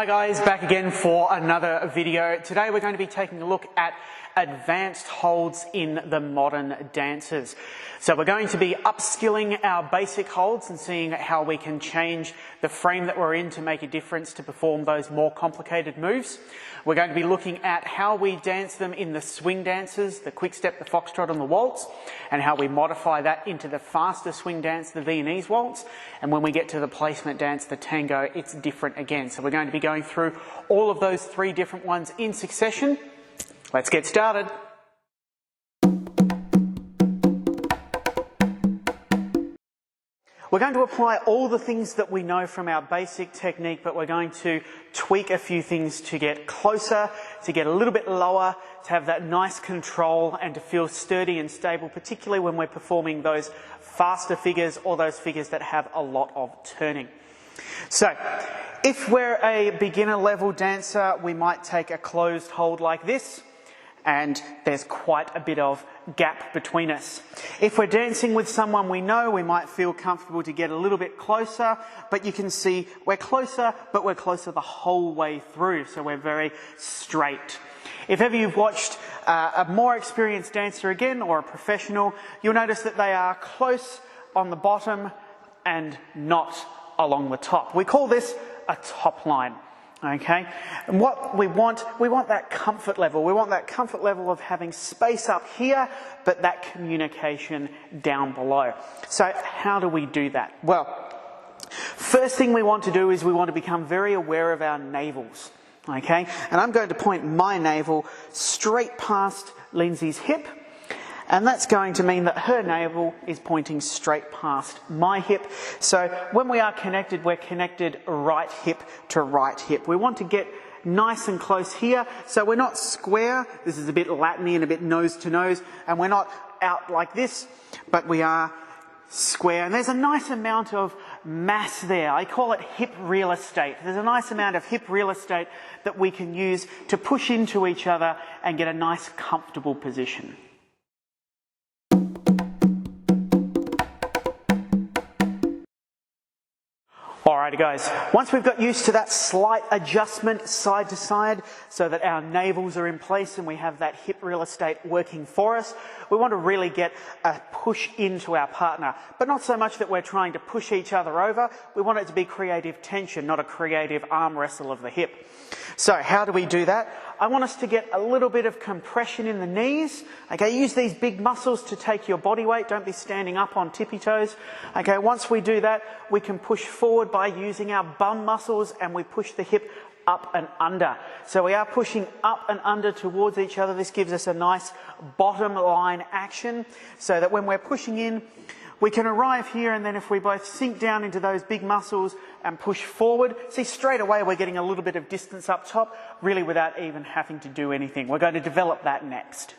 Hi guys, back again for another video. Today we're going to be taking a look at advanced holds in the modern dances. So we're going to be upskilling our basic holds and seeing how we can change the frame that we're in to make a difference to perform those more complicated moves. We're going to be looking at how we dance them in the swing dances, the Quickstep, the Foxtrot and the Waltz, and how we modify that into the faster swing dance, the Viennese Waltz. And when we get to the placement dance, the Tango, it's different again. So we're going to be going through all of those three different ones in succession. Let's get started. We're going to apply all the things that we know from our basic technique, but we're going to tweak a few things to get closer, to get a little bit lower, to have that nice control and to feel sturdy and stable, particularly when we're performing those faster figures or those figures that have a lot of turning. So, if we're a beginner level dancer, we might take a closed hold like this, and there's quite a bit of gap between us. If we're dancing with someone we know, we might feel comfortable to get a little bit closer, but you can see we're closer, but we're closer the whole way through, so we're very straight. If ever you've watched a more experienced dancer again, or a professional, you'll notice that they are close on the bottom and not along the top. We call this a top line. Okay, and what we want that comfort level. We want that comfort level of having space up here, but that communication down below. So how do we do that? Well, first thing we want to do is we want to become very aware of our navels. Okay, and I'm going to point my navel straight past Lindsay's hip, and that's going to mean that her navel is pointing straight past my hip. So when we are connected, we're connected right hip to right hip. We want to get nice and close here, so we're not square. This is a bit Latin-y and a bit nose to nose, and we're not out like this, but we are square. And there's a nice amount of mass there. I call it hip real estate. There's a nice amount of hip real estate that we can use to push into each other and get a nice comfortable position. Alrighty guys, once we've got used to that slight adjustment side to side so that our navels are in place and we have that hip real estate working for us, we want to really get a push into our partner. But not so much that we're trying to push each other over, we want it to be creative tension, not a creative arm wrestle of the hip. So how do we do that? I want us to get a little bit of compression in the knees. Okay, use these big muscles to take your body weight. Don't be standing up on tippy toes. Okay, once we do that, we can push forward by using our bum muscles and we push the hip up and under. So we are pushing up and under towards each other. This gives us a nice bottom line action so that when we're pushing in, we can arrive here, and then if we both sink down into those big muscles and push forward, see straight away we're getting a little bit of distance up top, really without even having to do anything. We're going to develop that next.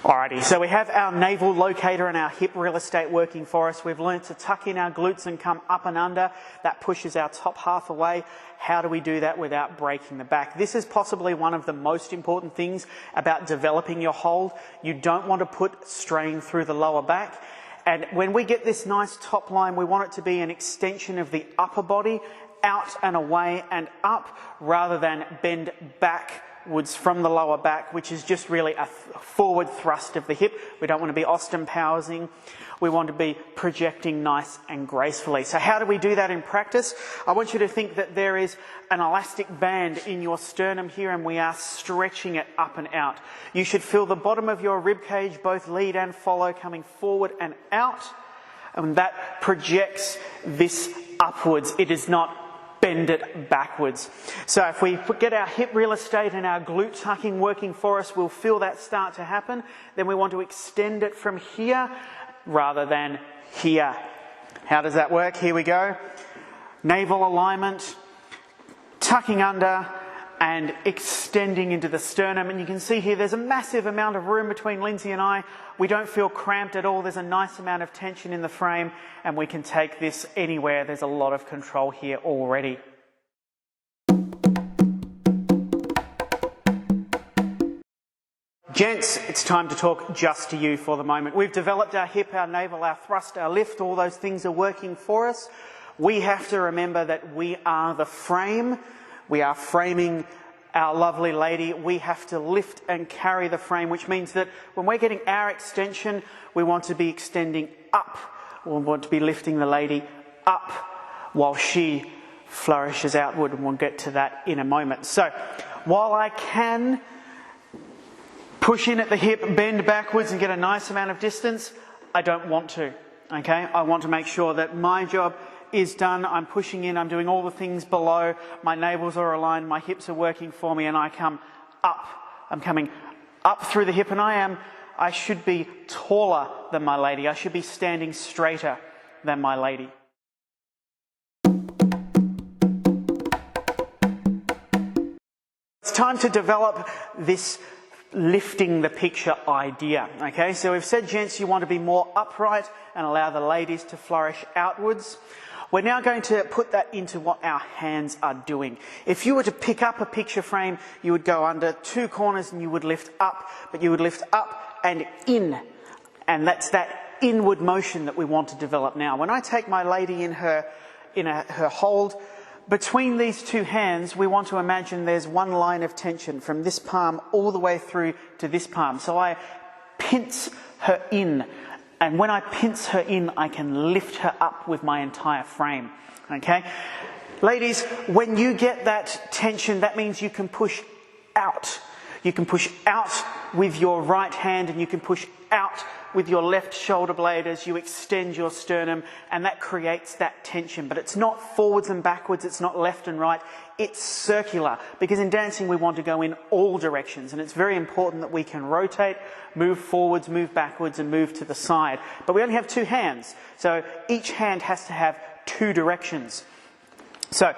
Alrighty, so we have our navel locator and our hip real estate working for us. We've learned to tuck in our glutes and come up and under. That pushes our top half away. How do we do that without breaking the back? This is possibly one of the most important things about developing your hold. You don't want to put strain through the lower back. And when we get this nice top line, we want it to be an extension of the upper body, out and away and up, rather than bend backwards from the lower back, which is just really a forward thrust of the hip. We don't want to be Austin Powersing. We want to be projecting nice and gracefully. So how do we do that in practice? I want you to think that there is an elastic band in your sternum here and we are stretching it up and out. You should feel the bottom of your rib cage, both lead and follow, coming forward and out, and that projects this upwards. It is not bend it backwards. So if we get our hip real estate and our glute tucking working for us, we'll feel that start to happen. Then we want to extend it from here rather than here. How does that work? Here we go. Navel alignment, tucking under and extending into the sternum. And you can see here there's a massive amount of room between Lindsay and I. We don't feel cramped at all. There's a nice amount of tension in the frame and we can take this anywhere. There's a lot of control here already. Gents, it's time to talk just to you for the moment. We've developed our hip, our navel, our thrust, our lift, all those things are working for us. We have to remember that we are the frame. We are framing our lovely lady. We have to lift and carry the frame, which means that when we're getting our extension, we want to be extending up. We want to be lifting the lady up while she flourishes outward, and we'll get to that in a moment. So, while I can push in at the hip, bend backwards and get a nice amount of distance, I don't want to, okay? I want to make sure that my job is done. I'm pushing in, I'm doing all the things below, my navels are aligned, my hips are working for me, and I come up. I'm coming up through the hip, and I should be taller than my lady. I should be standing straighter than my lady. It's time to develop this lifting the picture idea, okay? So we've said, gents, you want to be more upright and allow the ladies to flourish outwards. We're now going to put that into what our hands are doing. If you were to pick up a picture frame, you would go under two corners and you would lift up, but you would lift up and in. And that's that inward motion that we want to develop now. When I take my lady in her hold, between these two hands, we want to imagine there's one line of tension from this palm all the way through to this palm. So I pinch her in. And when I pinch her in, I can lift her up with my entire frame. Okay? Ladies, when you get that tension, that means you can push out. You can push out with your right hand, and you can push out with your left shoulder blade as you extend your sternum, and that creates that tension. But it's not forwards and backwards, it's not left and right, it's circular, because in dancing we want to go in all directions, and it's very important that we can rotate, move forwards, move backwards, and move to the side. But we only have two hands, so each hand has to have two directions. So,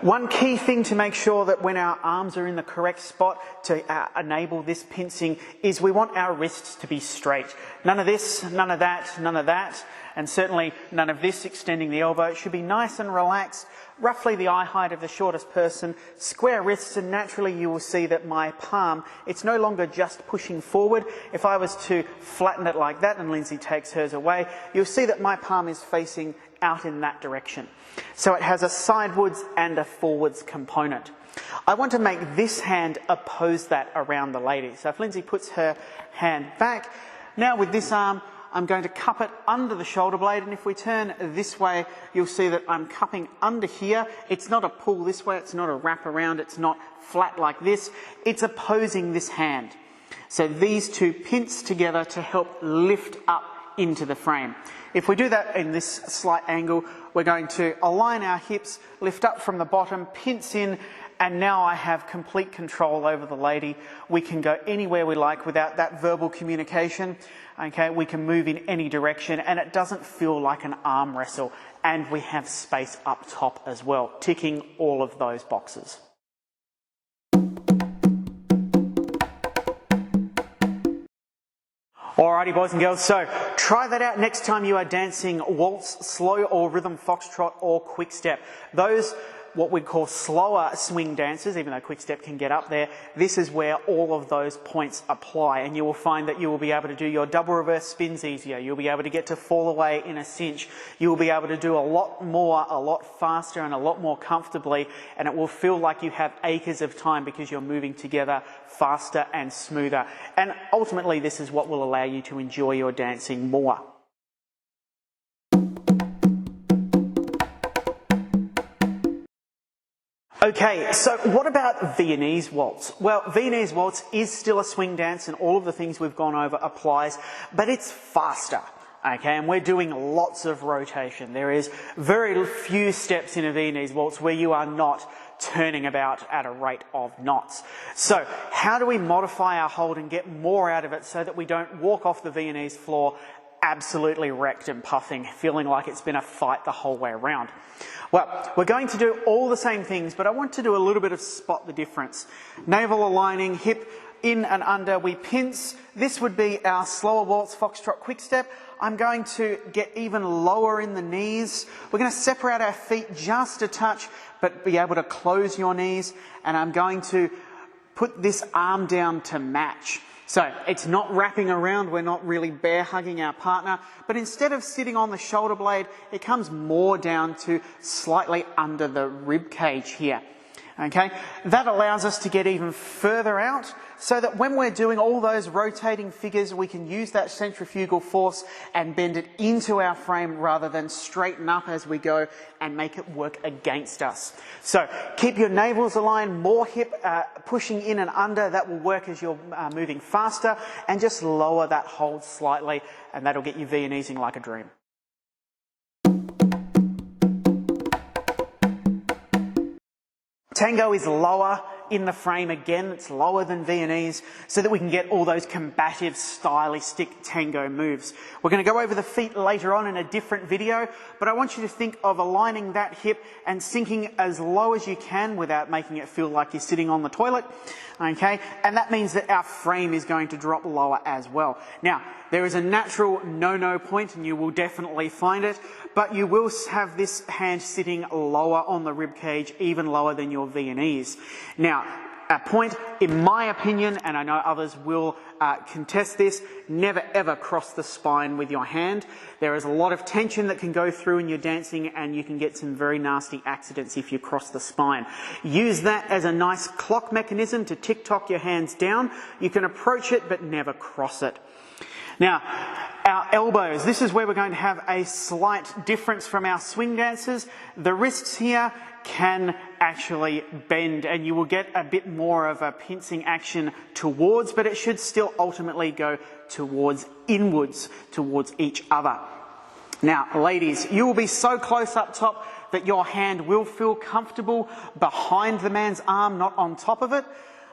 one key thing to make sure that when our arms are in the correct spot to enable this pinching is we want our wrists to be straight. None of this, none of that, none of that, and certainly none of this extending the elbow. It should be nice and relaxed, roughly the eye height of the shortest person, square wrists, and naturally you will see that my palm, it's no longer just pushing forward. If I was to flatten it like that, and Lindsay takes hers away, you'll see that my palm is facing out in that direction. So it has a sidewards and a forwards component. I want to make this hand oppose that around the lady. So if Lindsay puts her hand back, now with this arm, I'm going to cup it under the shoulder blade, and if we turn this way, you'll see that I'm cupping under here. It's not a pull this way, it's not a wrap around, it's not flat like this, it's opposing this hand. So these two pinch together to help lift up into the frame. If we do that in this slight angle, we're going to align our hips, lift up from the bottom, pinch in, and now I have complete control over the lady. We can go anywhere we like without that verbal communication. Okay, we can move in any direction, and it doesn't feel like an arm wrestle. And we have space up top as well, ticking all of those boxes. Alrighty, boys and girls, so try that out next time you are dancing waltz, slow or rhythm foxtrot or quickstep. Those, what we call slower swing dances, even though quickstep can get up there, this is where all of those points apply, and you will find that you will be able to do your double reverse spins easier. You'll be able to get to fall away in a cinch. You will be able to do a lot more, a lot faster and a lot more comfortably, and it will feel like you have acres of time because you're moving together faster and smoother. And ultimately, this is what will allow you to enjoy your dancing more. Okay, so what about Viennese Waltz? Well, Viennese Waltz is still a swing dance, and all of the things we've gone over applies, but it's faster. Okay, and we're doing lots of rotation. There is very few steps in a Viennese Waltz where you are not turning about at a rate of knots. So how do we modify our hold and get more out of it so that we don't walk off the Viennese floor absolutely wrecked and puffing, feeling like it's been a fight the whole way around? Well, we're going to do all the same things, but I want to do a little bit of spot the difference. Navel aligning, hip in and under, we pinch. This would be our slower waltz, foxtrot, quickstep. I'm going to get even lower in the knees. We're going to separate our feet just a touch, but be able to close your knees. And I'm going to put this arm down to match. So it's not wrapping around, we're not really bear hugging our partner, but instead of sitting on the shoulder blade, it comes more down to slightly under the rib cage here. Okay, that allows us to get even further out so that when we're doing all those rotating figures, we can use that centrifugal force and bend it into our frame rather than straighten up as we go and make it work against us. So keep your navels aligned, more hip pushing in and under. That will work as you're moving faster, and just lower that hold slightly, and that'll get you Viennesing like a dream. Tango is lower in the frame again, it's lower than Viennese, so that we can get all those combative, stylistic tango moves. We're going to go over the feet later on in a different video, but I want you to think of aligning that hip and sinking as low as you can without making it feel like you're sitting on the toilet. Okay, and that means that our frame is going to drop lower as well. Now, there is a natural no-no point, and you will definitely find it, but you will have this hand sitting lower on the rib cage, even lower than your Viennese. Now, a point, in my opinion, and I know others will contest this, never ever cross the spine with your hand. There is a lot of tension that can go through in your dancing, and you can get some very nasty accidents if you cross the spine. Use that as a nice clock mechanism to tick-tock your hands down. You can approach it, but never cross it. Now, our elbows, this is where we're going to have a slight difference from our swing dancers. The wrists here can actually bend, and you will get a bit more of a pincing action towards, but it should still ultimately go towards inwards, towards each other. Now, ladies, you will be so close up top that your hand will feel comfortable behind the man's arm, not on top of it.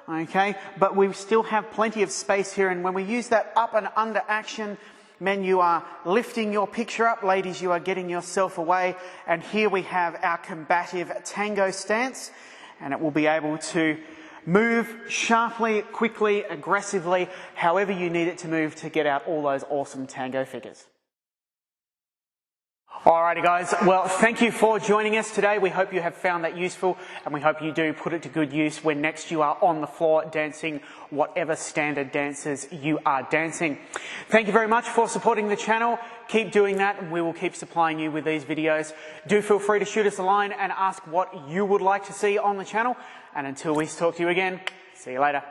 Okay, but we still have plenty of space here, and when we use that up and under action, men, you are lifting your picture up. Ladies, you are getting yourself away, and here we have our combative tango stance, and it will be able to move sharply, quickly, aggressively, however you need it to move to get out all those awesome tango figures. Alrighty guys, well thank you for joining us today. We hope you have found that useful, and we hope you do put it to good use when next you are on the floor dancing whatever standard dances you are dancing. Thank you very much for supporting the channel. Keep doing that, and we will keep supplying you with these videos. Do feel free to shoot us a line and ask what you would like to see on the channel, and until we talk to you again, see you later.